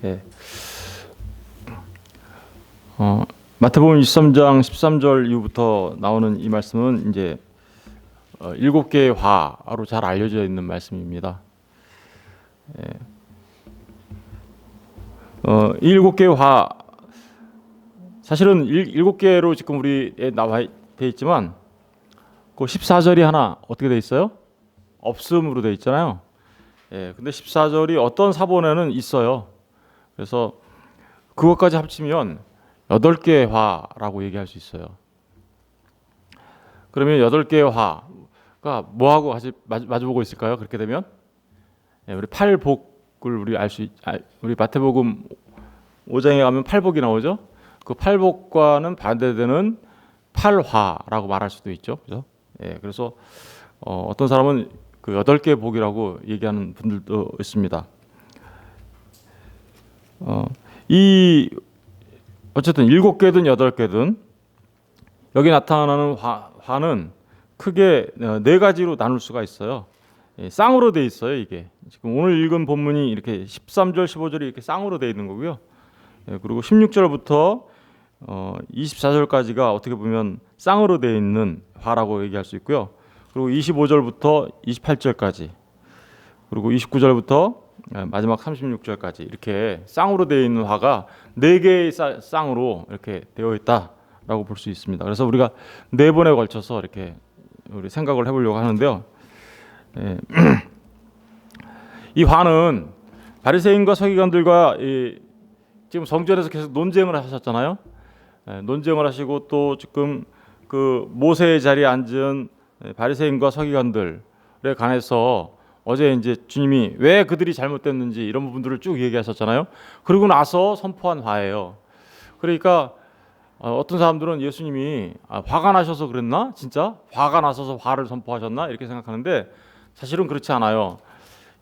예. 마태복음 23장 13절 이후부터 나오는 이 말씀은 이제 7개의 화로 잘 알려져 있는 말씀입니다. 예. 이 7개의 화 사실은 7개로 지금 우리에 나와 돼 있지만 그 14절이 하나 어떻게 돼 있어요? 없음으로 돼 있잖아요. 예. 근데 14절이 어떤 사본에는 있어요. 그래서 그것까지 합치면 8개의 화라고 얘기할 수 있어요. 그러면 8개의 화가 뭐하고 같이 마주보고 있을까요? 그렇게 되면 우리 팔복을 우리 마태복음 5장에 가면 팔복이 나오죠. 그 팔복과는 반대되는 팔화라고 말할 수도 있죠. 그죠? 그래서 어떤 사람은 그 8개의 복이라고 얘기하는 분들도 있습니다. 이 어쨌든 7개든 8개든 여기 나타나는 화는 크게 4가지로 나눌 수가 있어요. 쌍으로 돼 있어요. 이게 지금 오늘 읽은 본문이 이렇게 13절 15절이 이렇게 쌍으로 돼 있는 거고요. 그리고 16절부터 24절까지가 어떻게 보면 쌍으로 돼 있는 화라고 얘기할 수 있고요. 그리고 25절부터 28절까지 그리고 29절부터 마지막 36절까지 이렇게 쌍으로 되어 있는 화가 4개의 쌍으로 이렇게 되어 있다라고 볼 수 있습니다. 그래서 우리가 4번에 걸쳐서 이렇게 우리 생각을 해보려고 하는데요. 이 화는 바리새인과 서기관들과 지금 성전에서 계속 논쟁을 하셨잖아요. 논쟁을 하시고 또 지금 그 모세의 자리에 앉은 바리새인과 서기관들에 관해서 어제 이제 주님이 왜 그들이 잘못됐는지 이런 부분들을 쭉 얘기하셨잖아요. 그러고 나서 선포한 화예요. 그러니까 어떤 사람들은 예수님이 화가 나셔서 그랬나? 진짜 화가 나셔서 화를 선포하셨나? 이렇게 생각하는데 사실은 그렇지 않아요.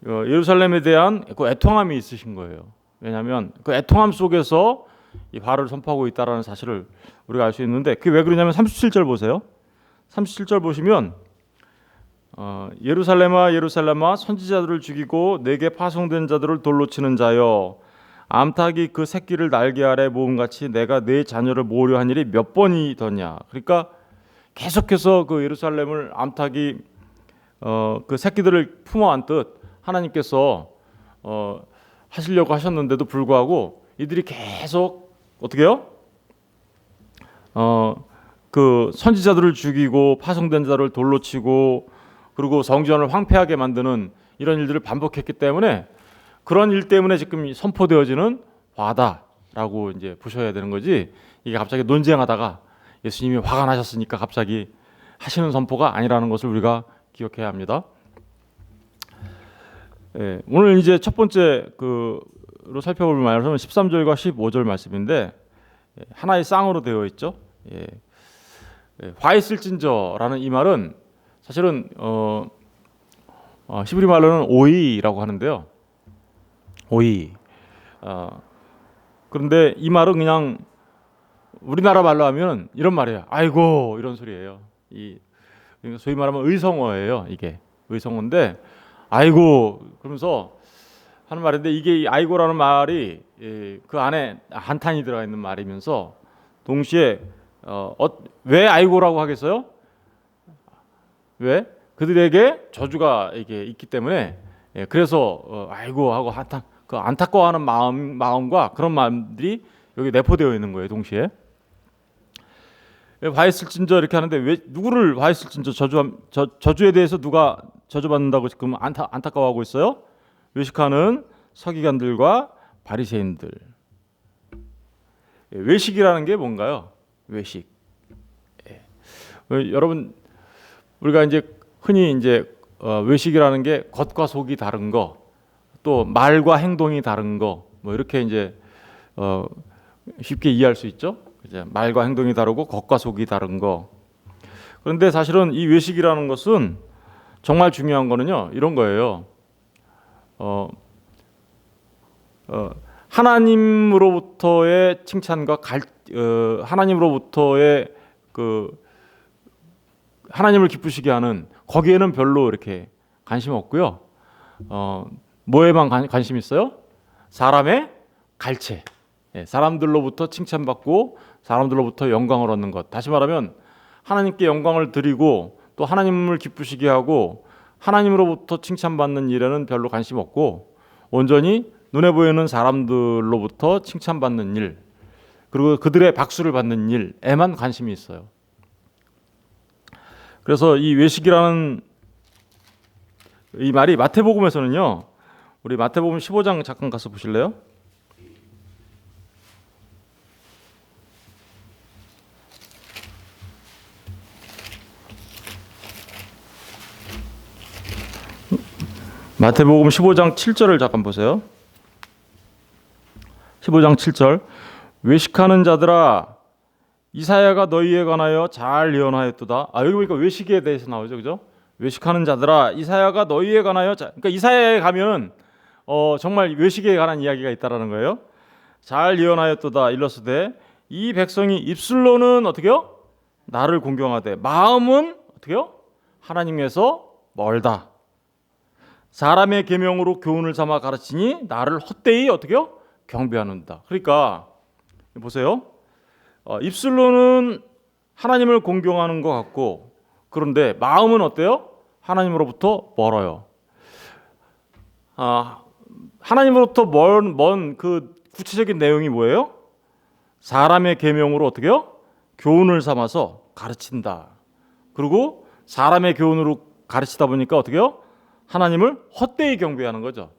예루살렘에 대한 그 애통함이 있으신 거예요. 왜냐하면 그 애통함 속에서 이 화를 선포하고 있다라는 사실을 우리가 알 수 있는데 그게 왜 그러냐면 37절 보세요. 37절 보시면 예루살렘아 예루살렘아 선지자들을 죽이고 내게 파송된 자들을 돌로 치는 자여 암탉이 그 새끼를 날개 아래 모음같이 내가 내 자녀를 모으려 한 일이 몇 번이더냐. 그러니까 계속해서 그 예루살렘을 암탉이 그 새끼들을 품어 안듯 하나님께서 하시려고 하셨는데도 불구하고 이들이 계속 어떻게 해요? 그 선지자들을 죽이고 파송된 자를 돌로 치고 그리고 성전을 황폐하게 만드는 이런 일들을 반복했기 때문에 그런 일 때문에 지금 선포되어지는 화다라고 이제 보셔야 되는 거지. 이게 갑자기 논쟁하다가 예수님이 화가 나셨으니까 갑자기 하시는 선포가 아니라는 것을 우리가 기억해야 합니다. 오늘 이제 첫 번째 그로 살펴볼 말씀은 13절과 15절 말씀인데 하나의 쌍으로 되어 있죠. 화 있을진저라는 이 말은 사실은 히브리 말로는 오이라고 하는데요. 오이. 그런데 이 말은 그냥 우리나라 말로 하면 이런 말이에요. 아이고 이런 소리예요. 그러니까 소위 말하면 의성어예요. 이게 의성어인데 아이고 그러면서 하는 말인데 이게 아이고라는 말이 그 안에 한탄이 들어가 있는 말이면서 동시에 왜 아이고라고 하겠어요? 왜? 그들에게 저주가 이게 있기 때문에 그래서 아이고 하고 그 안타까워하는 마음과 그런 마음들이 여기 내포되어 있는 거예요. 동시에 화 있을진저 이렇게 하는데 왜 누구를 화 있을진저 저주에 대해서 누가 저주받는다고 지금 안타까워하고 있어요? 외식하는 서기관들과 바리새인들. 외식이라는 게 뭔가요? 외식. 여러분 우리가 이제 흔히 이제 외식이라는 게 겉과 속이 다른 거, 또 말과 행동이 다른 거, 뭐 이렇게 이제 쉽게 이해할 수 있죠. 이제 말과 행동이 다르고 겉과 속이 다른 거. 그런데 사실은 이 외식이라는 것은 정말 중요한 거는요 이런 거예요. 하나님으로부터의 칭찬과 하나님으로부터의 하나님을 기쁘시게 하는 거기에는 별로 이렇게 관심 없고요. 뭐에만 관심 있어요? 사람의 갈채. 사람들로부터 칭찬받고 사람들로부터 영광을 얻는 것. 다시 말하면 하나님께 영광을 드리고 또 하나님을 기쁘시게 하고 하나님으로부터 칭찬받는 일에는 별로 관심 없고 온전히 눈에 보이는 사람들로부터 칭찬받는 일 그리고 그들의 박수를 받는 일에만 관심이 있어요. 그래서 이 외식이라는 이 말이 마태복음에서는요. 우리 마태복음 15장 잠깐 가서 보실래요? 마태복음 15장 7절을 잠깐 보세요. 15장 7절 외식하는 자들아 이사야가 너희에 관하여 잘 예언하였도다. 여기 보니까 외식에 대해서 나오죠, 그죠? 외식하는 자들아 이사야가 너희에 관하여 그러니까 이사야에 가면 정말 외식에 관한 이야기가 있다라는 거예요. 잘 예언하였도다. 일러스되 이 백성이 입술로는 어떻게요? 나를 공경하되 마음은 어떻게요? 하나님에서 멀다. 사람의 계명으로 교훈을 삼아 가르치니 나를 헛되이 어떻게요? 경배하는다. 그러니까 보세요. 입술로는 하나님을 공경하는 것 같고 그런데 마음은 어때요? 하나님으로부터 멀어요. 하나님으로부터 먼 그 구체적인 내용이 뭐예요? 사람의 계명으로 어떻게요? 교훈을 삼아서 가르친다. 그리고 사람의 교훈으로 가르치다 보니까 어떻게요? 하나님을 헛되이 경배하는 거죠.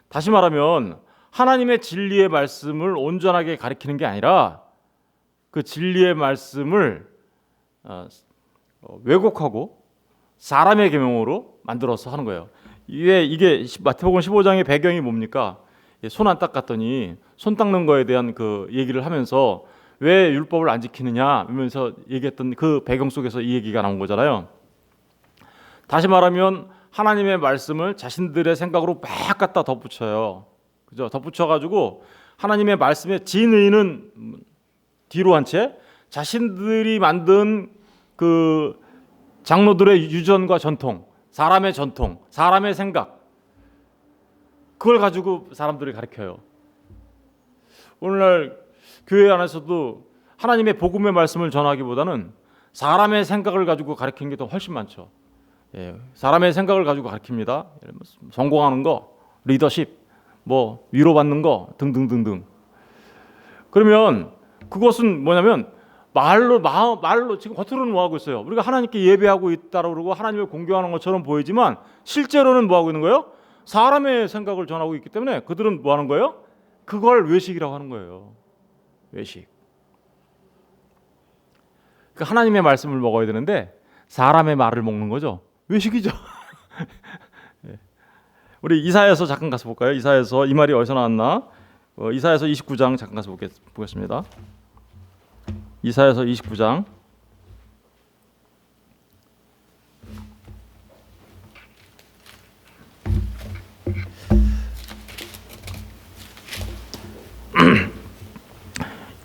다시 말하면 하나님의 진리의 말씀을 온전하게 가르치는 게 아니라 그 진리의 말씀을 왜곡하고 사람의 계명으로 만들어서 하는 거예요. 이게 마태복음 15장의 배경이 뭡니까? 손 안 닦았더니 손 닦는 거에 대한 그 얘기를 하면서 왜 율법을 안 지키느냐 하면서 얘기했던 그 배경 속에서 이 얘기가 나온 거잖아요. 다시 말하면 하나님의 말씀을 자신들의 생각으로 막 갖다 덧붙여요. 그죠? 덧붙여가지고 하나님의 말씀의 진의는 뒤로 한 채 자신들이 만든 그 장로들의 유전과 전통, 사람의 생각 그걸 가지고 사람들이 가르쳐요. 오늘날 교회 안에서도 하나님의 복음의 말씀을 전하기보다는 사람의 생각을 가지고 가르치는 게 더 훨씬 많죠. 사람의 생각을 가지고 가르칩니다. 성공하는 거, 리더십, 뭐 위로받는 거 등등등등. 그러면 그것은 뭐냐면 말로 지금 겉으로는 뭐 하고 있어요? 우리가 하나님께 예배하고 있다고 그러고 하나님을 공경하는 것처럼 보이지만 실제로는 뭐 하고 있는 거예요? 사람의 생각을 전하고 있기 때문에 그들은 뭐 하는 거예요? 그걸 외식이라고 하는 거예요. 외식. 그러니까 하나님의 말씀을 먹어야 되는데 사람의 말을 먹는 거죠. 외식이죠. 우리 이사야서 잠깐 가서 볼까요? 이사야서 이 말이 어디서 나왔나? 이사야서 29장 잠깐 가서 보겠습니다. 이사야서 29장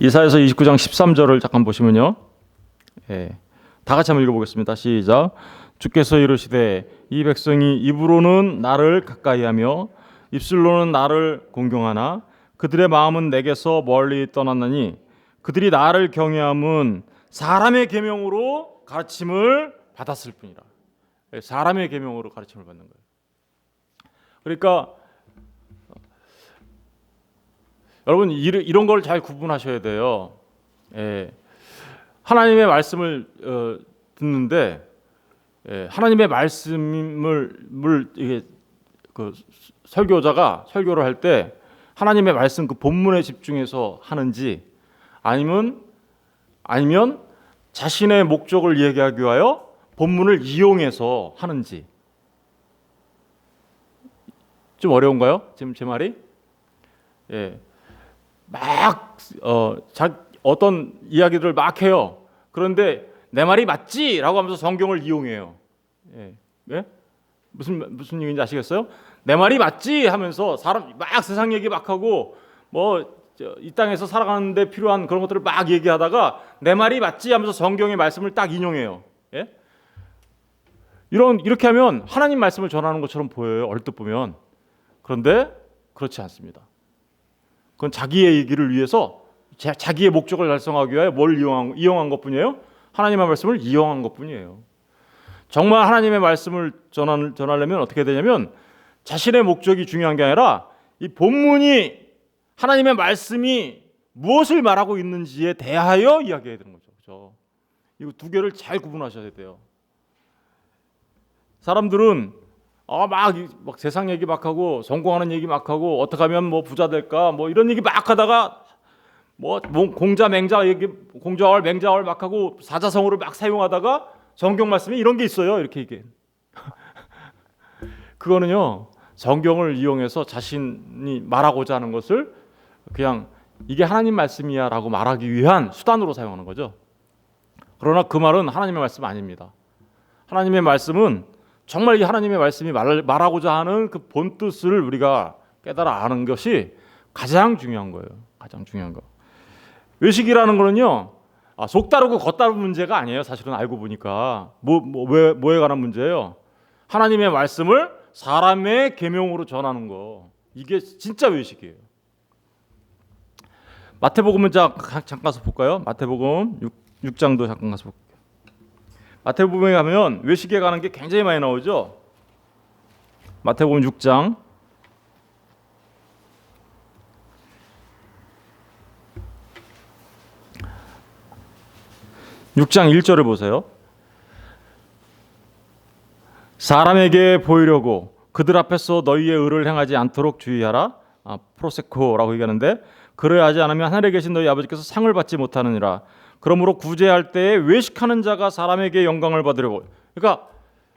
이사야서 29장 13절을 잠깐 보시면요. 다 같이 한번 읽어보겠습니다. 시작. 주께서 이르시되 이 백성이 입으로는 나를 가까이하며 입술로는 나를 공경하나 그들의 마음은 내게서 멀리 떠났나니 그들이 나를 경외함은 사람의 계명으로 가르침을 받았을 뿐이라. 사람의 계명으로 가르침을 받는 거예요. 그러니까 여러분 이런 걸 잘 구분하셔야 돼요. 하나님의 말씀을 듣는데 하나님의 말씀을 이게 그 설교자가 설교를 할 때 하나님의 말씀 그 본문에 집중해서 하는지 아니면 자신의 목적을 얘기하기 위하여 본문을 이용해서 하는지 좀 어려운가요? 지금 제 말이? 어떤 이야기들을 막 해요. 그런데 내 말이 맞지라고 하면서 성경을 이용해요. 무슨 얘기인지 아시겠어요? 내 말이 맞지 하면서 사람 막 세상 얘기 막 하고 뭐 이 땅에서 살아가는데 필요한 그런 것들을 막 얘기하다가 내 말이 맞지 하면서 성경의 말씀을 딱 인용해요. 이렇게 하면 하나님 말씀을 전하는 것처럼 보여요. 얼뜻 보면. 그런데 그렇지 않습니다. 그건 자기의 얘기를 위해서 자기의 목적을 달성하기 위하여 뭘 이용한 것뿐이에요? 하나님의 말씀을 이용한 것뿐이에요. 정말 하나님의 말씀을 전하려면 어떻게 되냐면 자신의 목적이 중요한 게 아니라 이 본문이 하나님의 말씀이 무엇을 말하고 있는지에 대하여 이야기해야 되는 거죠. 그렇죠? 이거 두 개를 잘 구분하셔야 돼요. 사람들은 막 세상 얘기 막 하고 성공하는 얘기 막 하고 어떻게 하면 뭐 부자 될까 뭐 이런 얘기 막 하다가 뭐 공자맹자 얘기 공자월 맹자월 막 하고 사자성어를 막 사용하다가 성경 말씀에 이런 게 있어요. 이렇게 얘기해. 그거는요. 성경을 이용해서 자신이 말하고자 하는 것을 그냥 이게 하나님 말씀이야라고 말하기 위한 수단으로 사용하는 거죠. 그러나 그 말은 하나님의 말씀 아닙니다. 하나님의 말씀은 정말 이 하나님의 말씀이 말하고자 하는 그 본뜻을 우리가 깨달아 아는 것이 가장 중요한 거예요. 가장 중요한 거. 외식이라는 거는요. 속 다르고 겉 다른 문제가 아니에요. 사실은 알고 보니까 뭐에 관한 문제예요. 하나님의 말씀을 사람의 계명으로 전하는 거. 이게 진짜 외식이에요. 마태복음은 잠깐 가서 볼까요? 마태복음 6장도 잠깐 가서 볼게요. 마태복음에 가면 외식에 관한 게 굉장히 많이 나오죠. 마태복음 6장 1절을 보세요. 사람에게 보이려고 그들 앞에서 너희의 의를 행하지 않도록 주의하라. 프로세코라고 얘기하는데 그래야 하지 않으면 하늘에 계신 너희 아버지께서 상을 받지 못하느니라. 그러므로 구제할 때에 외식하는 자가 사람에게 영광을 받으려고. 그러니까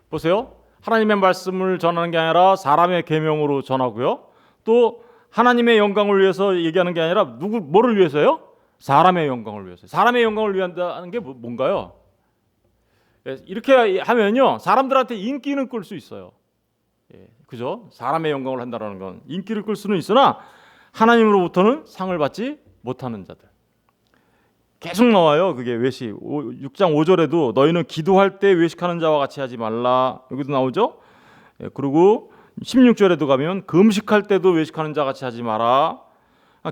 보세요. 하나님의 말씀을 전하는 게 아니라 사람의 계명으로 전하고요. 또 하나님의 영광을 위해서 얘기하는 게 아니라 뭐를 위해서요? 사람의 영광을 위해서. 사람의 영광을 위한다는 게 뭔가요? 이렇게 하면요. 사람들한테 인기는 끌 수 있어요. 그죠? 사람의 영광을 한다는 건 인기를 끌 수는 있으나 하나님으로부터는 상을 받지 못하는 자들. 계속 나와요. 그게 외식. 6장 5절에도 너희는 기도할 때 외식하는 자와 같이 하지 말라. 여기도 나오죠. 그리고 16절에도 가면 금식할 때도 외식하는 자 같이 하지 마라.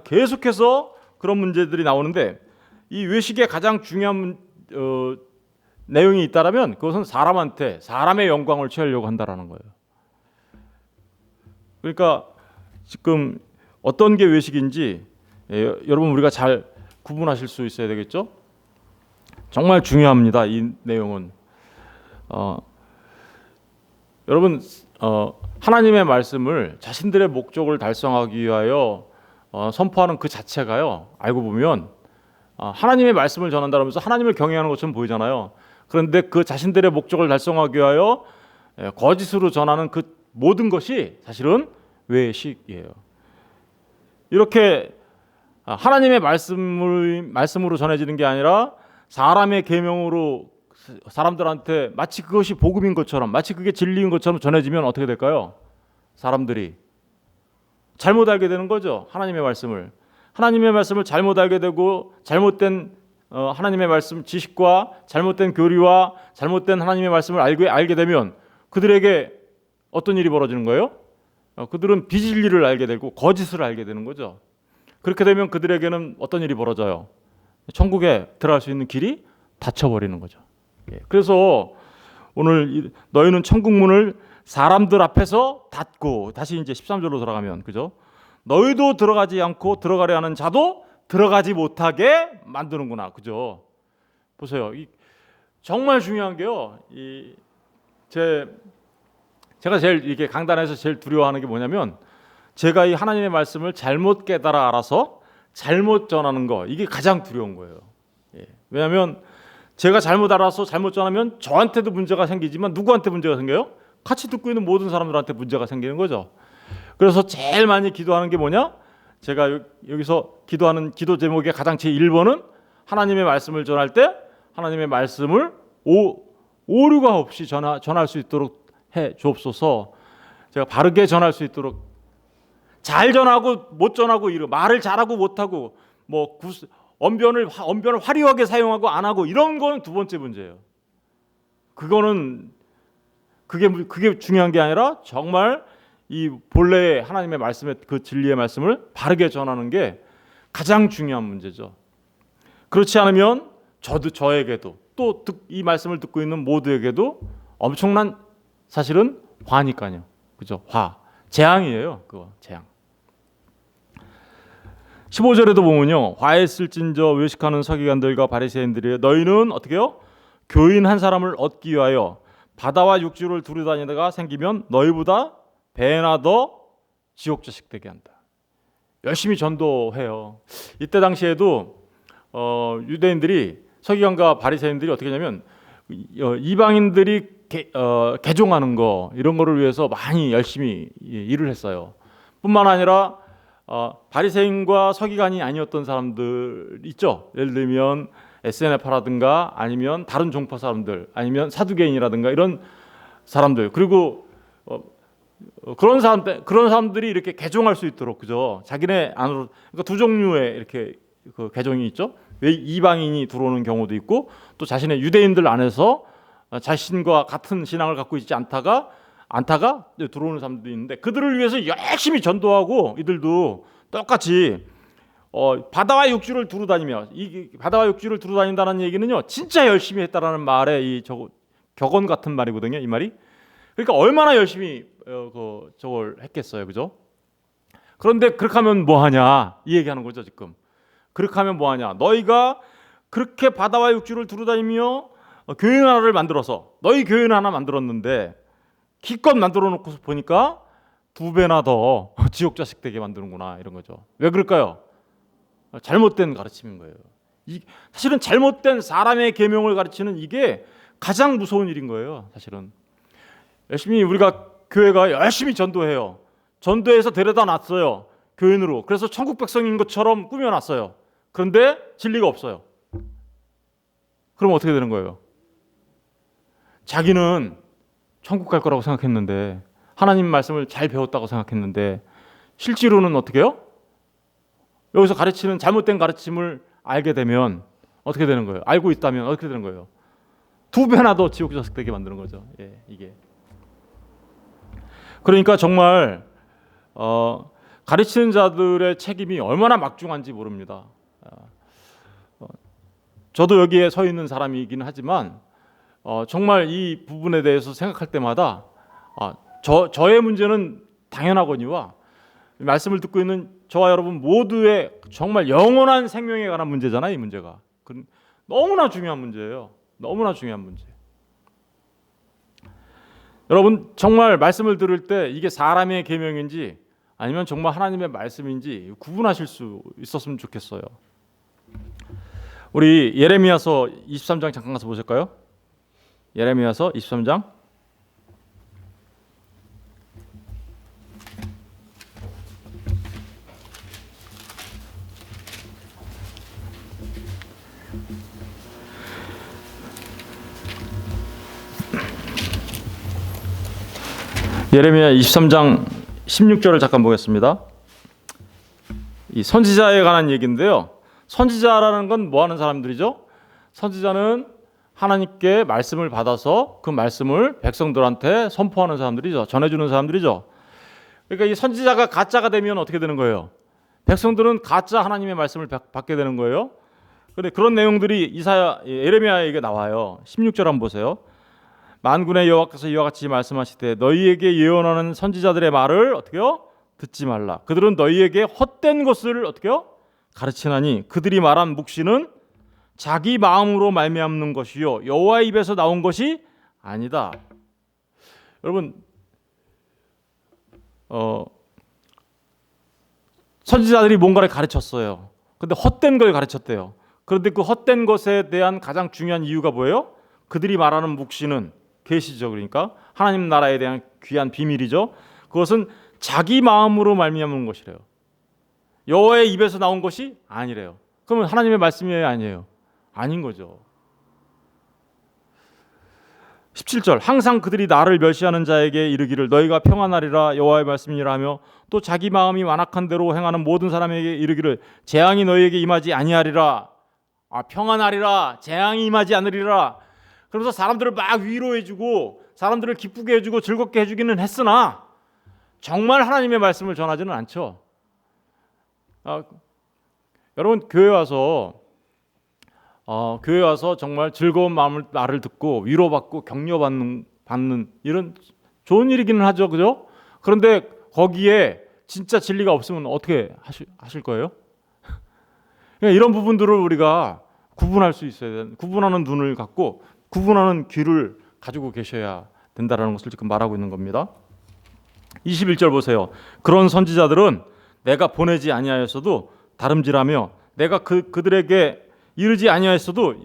계속해서 그런 문제들이 나오는데 이 외식의 가장 중요한 내용이 있다라면 그것은 사람의 영광을 취하려고 한다라는 거예요. 그러니까 지금 어떤 게 외식인지 여러분 우리가 잘 구분하실 수 있어야 되겠죠? 정말 중요합니다. 이 내용은 여러분 하나님의 말씀을 자신들의 목적을 달성하기 위하여 선포하는 그 자체가요. 알고 보면 하나님의 말씀을 전한다면서 하나님을 경외하는 것처럼 보이잖아요. 그런데 그 자신들의 목적을 달성하기 위하여 거짓으로 전하는 그 모든 것이 사실은 외식이에요. 이렇게 하나님의 말씀으로 전해지는 게 아니라 사람의 계명으로 사람들한테 마치 그것이 복음인 것처럼 마치 그게 진리인 것처럼 전해지면 어떻게 될까요? 사람들이 잘못 알게 되는 거죠. 하나님의 말씀을 잘못 알게 되고 잘못된 하나님의 말씀 지식과 잘못된 교리와 잘못된 하나님의 말씀을 알게 되면 그들에게 어떤 일이 벌어지는 거예요? 그들은 비진리를 알게 되고 거짓을 알게 되는 거죠. 그렇게 되면 그들에게는 어떤 일이 벌어져요? 천국에 들어갈 수 있는 길이 닫혀버리는 거죠. 그래서 오늘 너희는 천국 문을 사람들 앞에서 닫고 다시 이제 13절로 돌아가면 그죠? 너희도 들어가지 않고 들어가려 하는 자도 들어가지 못하게 만드는구나. 그죠? 보세요. 정말 중요한 게요. 제가 제일 이게 강단에서 제일 두려워하는 게 뭐냐면 제가 이 하나님의 말씀을 잘못 깨달아 알아서 잘못 전하는 거 이게 가장 두려운 거예요. 왜냐하면 제가 잘못 알아서 잘못 전하면 저한테도 문제가 생기지만 누구한테 문제가 생겨요? 같이 듣고 있는 모든 사람들한테 문제가 생기는 거죠. 그래서 제일 많이 기도하는 게 뭐냐? 제가 여기서 기도하는 기도 제목의 가장 제 1번은 하나님의 말씀을 전할 때 하나님의 말씀을 오류가 없이 전할 수 있도록 해 주옵소서. 제가 바르게 전할 수 있도록 잘 전하고 못 전하고 말을 잘하고 못하고 뭐 언변을 화려하게 사용하고 안 하고 이런 건 두 번째 문제예요. 그게 중요한 게 아니라 정말 이 본래의 하나님의 말씀의 그 진리의 말씀을 바르게 전하는 게 가장 중요한 문제죠. 그렇지 않으면 저에게도 또 이 말씀을 듣고 있는 모두에게도 엄청난 사실은 화니까요. 그죠? 재앙이에요. 그거 재앙. 15절에도 보면요. 화했을진저 외식하는 서기관들과 바리새인들이 너희는 어떻게요? 교인 한 사람을 얻기 위하여 바다와 육지를 두루다니다가 생기면 너희보다 배나 더 지옥 자식 되게 한다. 열심히 전도해요. 이때 당시에도 유대인들이 서기관과 바리새인들이 어떻게 하냐면 이방인들이 개종하는 거 이런 거를 위해서 많이 열심히 일을 했어요. 뿐만 아니라 바리새인과 서기관이 아니었던 사람들 있죠. 예를 들면 SNF라든가 아니면 다른 종파 사람들 아니면 사두개인이라든가 이런 사람들 그리고 그런 사람들이 이렇게 개종할 수 있도록 그죠. 자기네 안으로 그러니까 두 종류의 이렇게 그 개종이 있죠. 왜 이방인이 들어오는 경우도 있고 또 자신의 유대인들 안에서 자신과 같은 신앙을 갖고 있지 않다가 들어오는 사람들도 있는데 그들을 위해서 열심히 전도하고 이들도 똑같이 바다와 육지를 두루 다니며 이 바다와 육지를 두루 다닌다는 얘기는요 진짜 열심히 했다라는 말에 이 격언 같은 말이거든요. 이 말이 그러니까 얼마나 열심히 저걸 했겠어요, 그죠? 그런데 그렇게 하면 뭐 하냐 이 얘기하는 거죠 지금. 그렇게 하면 뭐 하냐? 너희가 그렇게 바다와 육지를 두루 다니며 교인 하나를 만들어서 너희 교인 하나 만들었는데 기껏 만들어 놓고 보니까 2배나 더 지옥 자식 되게 만드는구나 이런 거죠. 왜 그럴까요? 잘못된 가르침인 거예요. 사실은 잘못된 사람의 계명을 가르치는 이게 가장 무서운 일인 거예요. 사실은 열심히 우리가 교회가 열심히 전도해요. 전도해서 데려다 놨어요. 교인으로. 그래서 천국 백성인 것처럼 꾸며놨어요. 그런데 진리가 없어요. 그럼 어떻게 되는 거예요? 자기는 천국 갈 거라고 생각했는데 하나님 말씀을 잘 배웠다고 생각했는데 실제로는 어떻게 해요? 여기서 가르치는 잘못된 가르침을 알게 되면 어떻게 되는 거예요? 알고 있다면 어떻게 되는 거예요? 2배나 더 지옥 자식 되게 만드는 거죠. 이게. 그러니까 정말 가르치는 자들의 책임이 얼마나 막중한지 모릅니다. 저도 여기에 서 있는 사람이긴 하지만 정말 이 부분에 대해서 생각할 때마다 저의 문제는 당연하거니와 말씀을 듣고 있는 저와 여러분 모두의 정말 영원한 생명에 관한 문제잖아요. 이 문제가 너무나 중요한 문제예요. 너무나 중요한 문제. 여러분 정말 말씀을 들을 때 이게 사람의 계명인지 아니면 정말 하나님의 말씀인지 구분하실 수 있었으면 좋겠어요. 우리 예레미야서 23장 잠깐 가서 보실까요? 예레미야서 23장 예레미야 23장 16절을 잠깐 보겠습니다. 이 선지자에 관한 얘기인데요. 선지자라는 건 뭐 하는 사람들이죠? 선지자는 하나님께 말씀을 받아서 그 말씀을 백성들한테 선포하는 사람들이죠. 전해주는 사람들이죠. 그러니까 이 선지자가 가짜가 되면 어떻게 되는 거예요? 백성들은 가짜 하나님의 말씀을 받게 되는 거예요. 그런데 그런 내용들이 예레미야에게 나와요. 16절 한번 보세요. 만군의 여호와께서 이와 같이 말씀하시되 너희에게 예언하는 선지자들의 말을 어떻게요? 듣지 말라. 그들은 너희에게 헛된 것을 어떻게요? 가르치나니 그들이 말한 묵시는 자기 마음으로 말미암는 것이요 여호와의 입에서 나온 것이 아니다. 여러분 선지자들이 뭔가를 가르쳤어요. 그런데 헛된 걸 가르쳤대요. 그런데 그 헛된 것에 대한 가장 중요한 이유가 뭐예요? 그들이 말하는 묵시는 계시죠. 그러니까 하나님 나라에 대한 귀한 비밀이죠. 그것은 자기 마음으로 말미암은 것이래요. 여호와의 입에서 나온 것이 아니래요. 그러면 하나님의 말씀이에요, 아니에요? 아닌 거죠. 17절 항상 그들이 나를 멸시하는 자에게 이르기를 너희가 평안하리라 여호와의 말씀이라 하며 또 자기 마음이 완악한 대로 행하는 모든 사람에게 이르기를 재앙이 너희에게 임하지 아니하리라. 평안하리라. 재앙이 임하지 않으리라. 그러면서 사람들을 막 위로해주고 사람들을 기쁘게 해주고 즐겁게 해주기는 했으나 정말 하나님의 말씀을 전하지는 않죠. 여러분 교회 와서 정말 즐거운 말을 듣고 위로받고 격려받는 이런 좋은 일이기는 하죠, 그죠? 그런데 거기에 진짜 진리가 없으면 어떻게 하실 거예요? 그러니까 이런 부분들을 우리가 구분할 수 있어야 돼요. 구분하는 눈을 갖고 구분하는 귀를 가지고 계셔야 된다라는 것을 지금 말하고 있는 겁니다. 21절 보세요. 그런 선지자들은 내가 보내지 아니하였어도 다름질하며 내가 그들에게 이르지 아니하였어도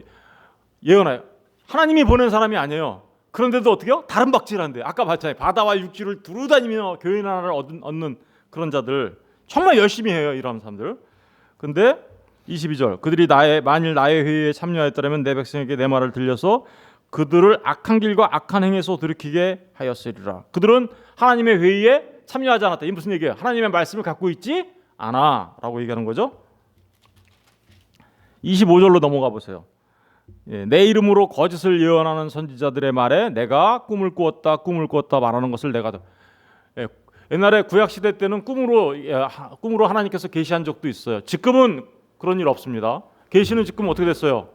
예언하여. 하나님이 보낸 사람이 아니에요. 그런데도 어떻게요? 다른 박질한데. 아까 봤잖아요. 바다와 육지를 두루다니며 교회 나라를 얻는 그런 자들, 정말 열심히 해요, 이런 사람들. 근데 22절 그들이 만일 나의 회의에 참여하였더라면 내 백성에게 내 말을 들려서 그들을 악한 길과 악한 행에서 돌이키게 하였으리라. 그들은 하나님의 회의에 참여하지 않았다. 이 무슨 얘기예요? 하나님의 말씀을 갖고 있지 않아 라고 얘기하는 거죠. 25절로 넘어가 보세요. 내 이름으로 거짓을 예언하는 선지자들의 말에 내가 꿈을 꾸었다 말하는 것을 내가 옛날에 구약 시대 때는 꿈으로 하나님께서 계시한 적도 있어요. 지금은 그런 일 없습니다. 계시는 지금 어떻게 됐어요?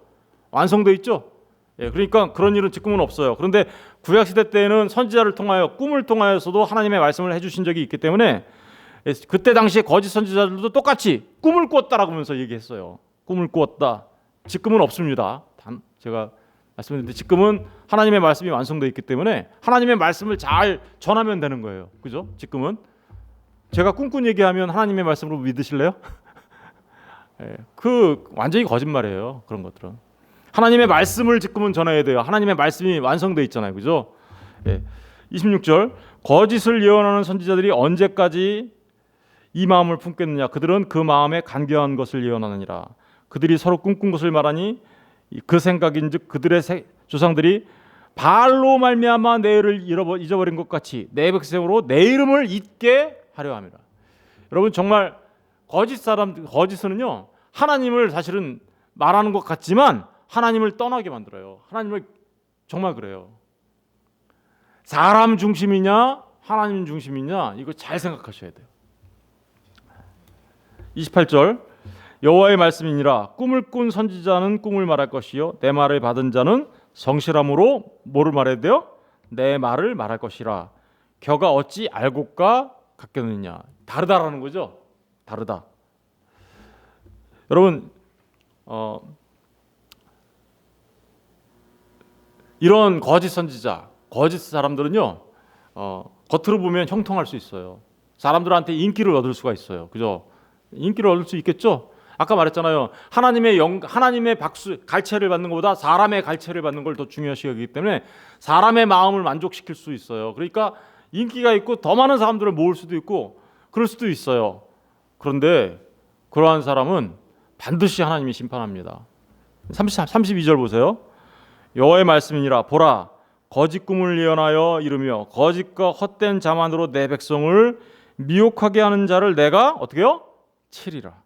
완성돼 있죠. 그러니까 그런 일은 지금은 없어요. 그런데 구약 시대 때는 선지자를 통하여 꿈을 통하여서도 하나님의 말씀을 해주신 적이 있기 때문에 그때 당시에 거짓 선지자들도 똑같이 꿈을 꾸었다라고 하면서 얘기했어요. 꿈을 꾸었다. 지금은 없습니다. 제가 말씀드렸는데 지금은 하나님의 말씀이 완성되어 있기 때문에 하나님의 말씀을 잘 전하면 되는 거예요. 그죠? 지금은 제가 꿈꾼 얘기하면 하나님의 말씀으로 믿으실래요? 그 완전히 거짓말이에요. 그런 것들은 하나님의 말씀을 지금은 전해야 돼요. 하나님의 말씀이 완성되어 있잖아요. 그죠? 26절 거짓을 예언하는 선지자들이 언제까지 이 마음을 품겠느냐? 그들은 그 마음에 간교한 것을 예언하느니라. 그들이 서로 꿈꾼 것을 말하니 그 생각인즉 그들의 조상들이 바알로 말미암아 내 일을 잊어버린 것 같이 내 백성으로 내 이름을 잊게 하려 함이라. 여러분 정말 거짓은요 하나님을 사실은 말하는 것 같지만 하나님을 떠나게 만들어요. 하나님을 정말 그래요. 사람 중심이냐 하나님 중심이냐 이거 잘 생각하셔야 돼요. 28절 여호와의 말씀이니라. 꿈을 꾼 선지자는 꿈을 말할 것이요 내 말을 받은 자는 성실함으로 뭐를 말해야 돼요? 내 말을 말할 것이라. 겨가 어찌 알곡과 같겠느냐. 다르다라는 거죠. 다르다. 여러분 이런 거짓 선지자, 거짓 사람들은요 겉으로 보면 형통할 수 있어요. 사람들한테 인기를 얻을 수가 있어요. 그죠? 인기를 얻을 수 있겠죠. 아까 말했잖아요. 하나님의 갈채를 받는 것보다 사람의 갈채를 받는 걸 더 중요시 여기기 때문에 사람의 마음을 만족시킬 수 있어요. 그러니까 인기가 있고 더 많은 사람들을 모을 수도 있고 그럴 수도 있어요. 그런데 그러한 사람은 반드시 하나님이 심판합니다. 32절 보세요. 여호와의 말씀이니라. 보라 거짓 꿈을 예언하여 이르며 거짓과 헛된 자만으로 내 백성을 미혹하게 하는 자를 내가 어떻게 해요? 치리라.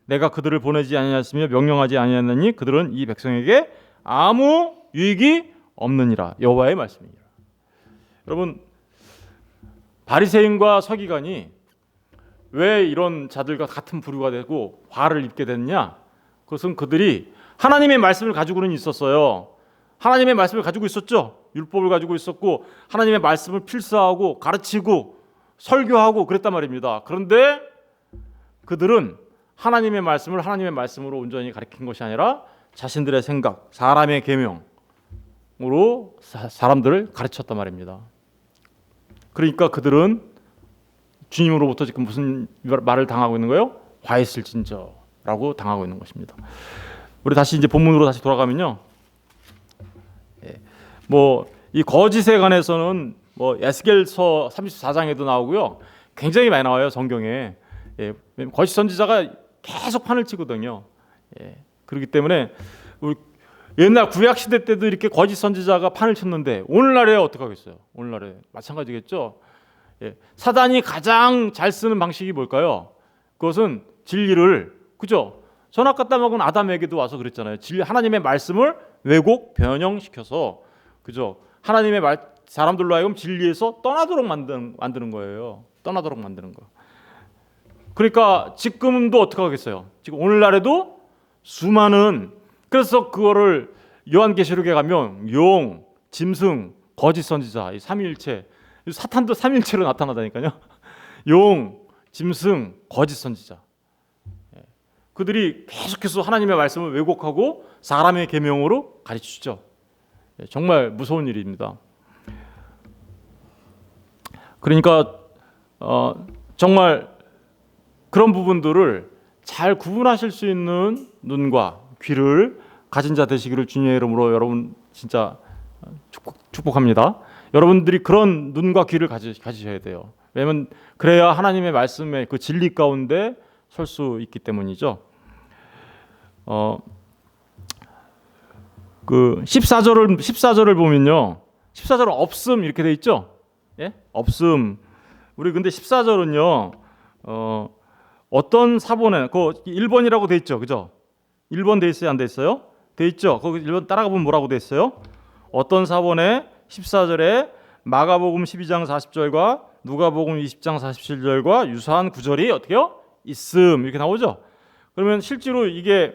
내가 그들을 보내지 아니하였으며 명령하지 아니하였느니 그들은 이 백성에게 아무 유익이 없느니라. 여호와의 말씀이니라. 여러분 바리새인과 서기관이 왜 이런 자들과 같은 부류가 되고 화를 입게 됐냐? 그것은 그들이 하나님의 말씀을 가지고는 있었어요. 하나님의 말씀을 가지고 있었죠. 율법을 가지고 있었고 하나님의 말씀을 필사하고 가르치고 설교하고 그랬단 말입니다. 그런데 그들은 하나님의 말씀을 하나님의 말씀으로 온전히 가르친 것이 아니라 자신들의 생각, 사람의 계명으로 사람들을 가르쳤단 말입니다. 그러니까 그들은 주님으로부터 지금 무슨 말을 당하고 있는 거예요? 화했을진저라고 당하고 있는 것입니다. 우리 다시 이제 본문으로 다시 돌아가면요. 이 거짓에 관해서는 에스겔서 34장에도 나오고요. 굉장히 많이 나와요, 성경에. 거짓 선지자가 계속 판을 치거든요. 그렇기 때문에 우리 옛날 구약 시대 때도 이렇게 거짓 선지자가 판을 쳤는데 오늘날에 어떻게 하겠어요? 오늘날에 마찬가지겠죠. 사단이 가장 잘 쓰는 방식이 뭘까요? 그것은 진리를 그죠? 선악 갖다 먹은 아담에게도 와서 그랬잖아요. 하나님의 말씀을 왜곡 변형시켜서 그죠? 하나님의 사람들로 하여금 진리에서 떠나도록 만드는 거예요. 떠나도록 만드는 거. 그러니까 지금도 어떻게 하겠어요? 지금 오늘날에도 수많은, 그래서 그거를 요한계시록에 가면 용, 짐승, 거짓 선지자, 이 삼위일체, 사탄도 삼위일체로 나타나다니까요. 용, 짐승, 거짓 선지자. 그들이 계속해서 하나님의 말씀을 왜곡하고 사람의 계명으로 가르치죠. 정말 무서운 일입니다. 그러니까 정말 그런 부분들을 잘 구분하실 수 있는 눈과 귀를 가진 자 되시기를 주님의 이름으로 여러분 진짜 축복합니다. 여러분들이 그런 눈과 귀를 가지셔야 돼요. 왜냐하면 그래야 하나님의 말씀의 그 진리 가운데 설 수 있기 때문이죠. 그 14절을 보면요. 14절은 없음 이렇게 돼 있죠. 예? 없음. 우리 근데 14절은요. 어떤 사본에 그 1번이라고 돼 있죠. 그죠? 1번 돼 있어요, 안 돼 있어요? 돼 있죠. 거기 1번 따라가 보면 뭐라고 돼 있어요? 어떤 사본에 14절에 마가복음 12장 40절과 누가복음 20장 47절과 유사한 구절이 어떻게요? 있음 이렇게 나오죠. 그러면 실제로 이게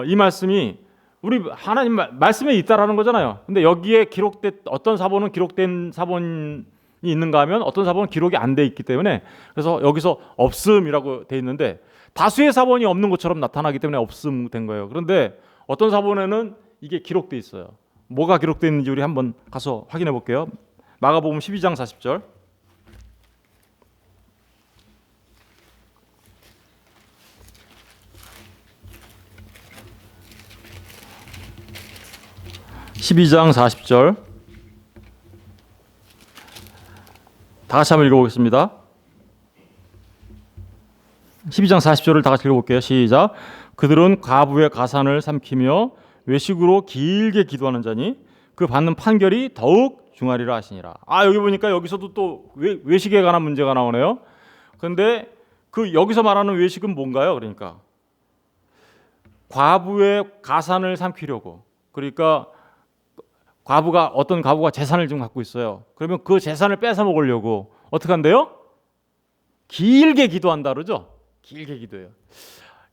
이 말씀이 우리 하나님 말씀에 있다라는 거잖아요. 근데 여기에 기록된 어떤 사본은 기록된 사본이 있는가 하면 어떤 사본은 기록이 안 돼 있기 때문에 그래서 여기서 없음이라고 돼 있는데 다수의 사본이 없는 것처럼 나타나기 때문에 없음 된 거예요. 그런데 어떤 사본에는 이게 기록돼 있어요. 뭐가 기록돼 있는지 우리 한번 가서 확인해 볼게요. 마가복음 12장 40절. 12장 40절 다 같이 한번 읽어보겠습니다. 12장 40절을 다 같이 읽어볼게요. 시작. 그들은 과부의 가산을 삼키며 외식으로 길게 기도하는 자니 그 받는 판결이 더욱 중하리라 하시니라. 여기 보니까 여기서도 또 외식에 관한 문제가 나오네요. 그런데 그 여기서 말하는 외식은 뭔가요? 그러니까 과부의 가산을 삼키려고, 그러니까 어떤 과부가 재산을 좀 갖고 있어요. 그러면 그 재산을 뺏어 먹으려고 어떻게 한대요? 길게 기도한다 그러죠. 길게 기도해요.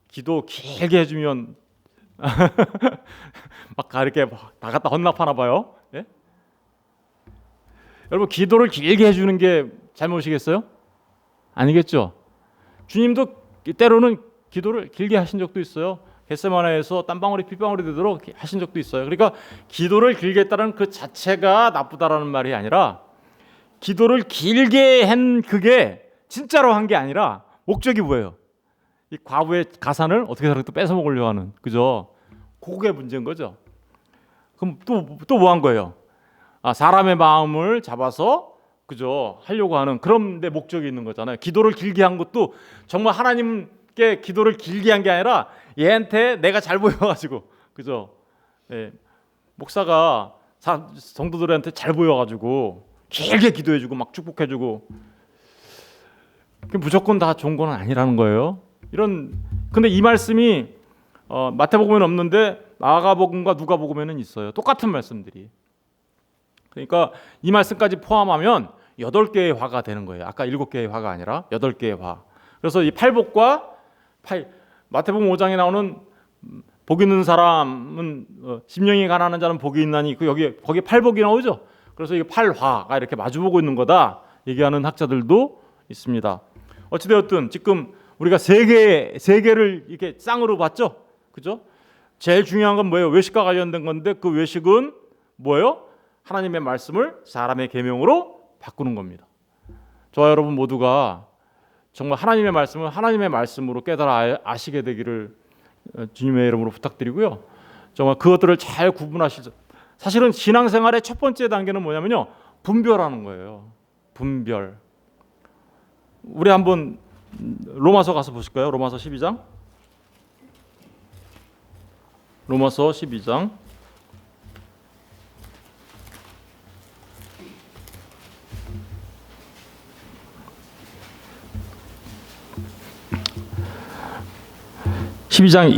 기도 길게 해주면 막 이렇게 다 갖다 헌납하나 봐요. 예? 여러분 기도를 길게 해주는 게 잘못이겠어요? 아니겠죠. 주님도 때로는 기도를 길게 하신 적도 있어요. 겟세마네에서 땀방울이 핏방울이 되도록 하신 적도 있어요. 그러니까 기도를 길게 했다는 그 자체가 나쁘다라는 말이 아니라 기도를 길게 한 그게 진짜로 한 게 아니라 목적이 뭐예요? 이 과부의 가산을 어떻게 해서든 뺏어 먹으려고 하는, 그죠? 그게 문제인 거죠. 그럼 또 뭐 한 거예요? 사람의 마음을 잡아서 그죠? 하려고 하는 그런 데 목적이 있는 거잖아요. 기도를 길게 한 것도 정말 하나님께 기도를 길게 한 게 아니라 얘한테 내가 잘 보여가지고, 그죠? 예, 목사가 성도들한테 잘 보여가지고 길게 기도해주고 막 축복해주고, 무조건 다 좋은 건 아니라는 거예요. 근데 이 말씀이 마태복음에는 없는데 마가복음과 누가복음에는 있어요. 똑같은 말씀들이. 그러니까 이 말씀까지 포함하면 8개의 화가 되는 거예요. 아까 7개의 화가 아니라 8개의 화. 그래서 이 팔복과 마태복음 5장에 나오는 복 있는 사람은 심령이 가난한 자는 복이 있나니 거기에 팔복이 나오죠. 그래서 이게 팔화가 이렇게 마주보고 있는 거다 얘기하는 학자들도 있습니다. 어찌되었든 지금 우리가 세 개를 이렇게 쌍으로 봤죠, 그죠? 제일 중요한 건 뭐예요? 외식과 관련된 건데 그 외식은 뭐예요? 하나님의 말씀을 사람의 계명으로 바꾸는 겁니다. 저와 여러분 모두가 정말 하나님의 말씀을 하나님의 말씀으로 깨달아 아시게 되기를 주님의 이름으로 부탁드리고요. 정말 그것들을 잘 구분하시죠. 사실은 신앙생활의 첫 번째 단계는 뭐냐면요, 분별하는 거예요. 분별. 우리 한번 로마서 가서 보실까요? 로마서 12장. 로마서 12장. (12장)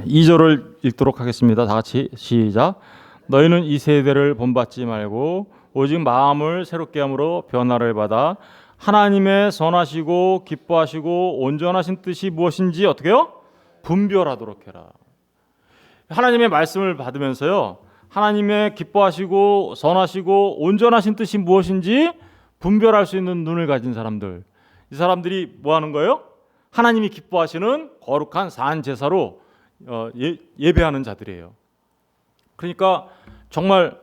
2절을 읽도록 하겠습니다. 다 같이 시작. 너희는 이 세대를 본받지 말고 오직 마음을 새롭게 함으로 변화를 받아 하나님의 선하시고 기뻐하시고 온전하신 뜻이 무엇인지 어떻게요? 분별하도록 해라. 하나님의 말씀을 받으면서요, 하나님의 기뻐하시고 선하시고 온전하신 뜻이 무엇인지 분별할 수 있는 눈을 가진 사람들, 이 사람들이 뭐 하는 거예요? 하나님이 기뻐하시는 거룩한 산 제사로 예배하는 자들이에요. 그러니까 정말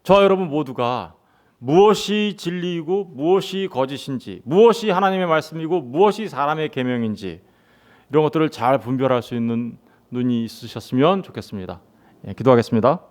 저와 여러분 모두가 무엇이 진리이고 무엇이 거짓인지, 무엇이 하나님의 말씀이고 무엇이 사람의 계명인지, 이런 것들을 잘 분별할 수 있는 눈이 있으셨으면 좋겠습니다. 기도하겠습니다.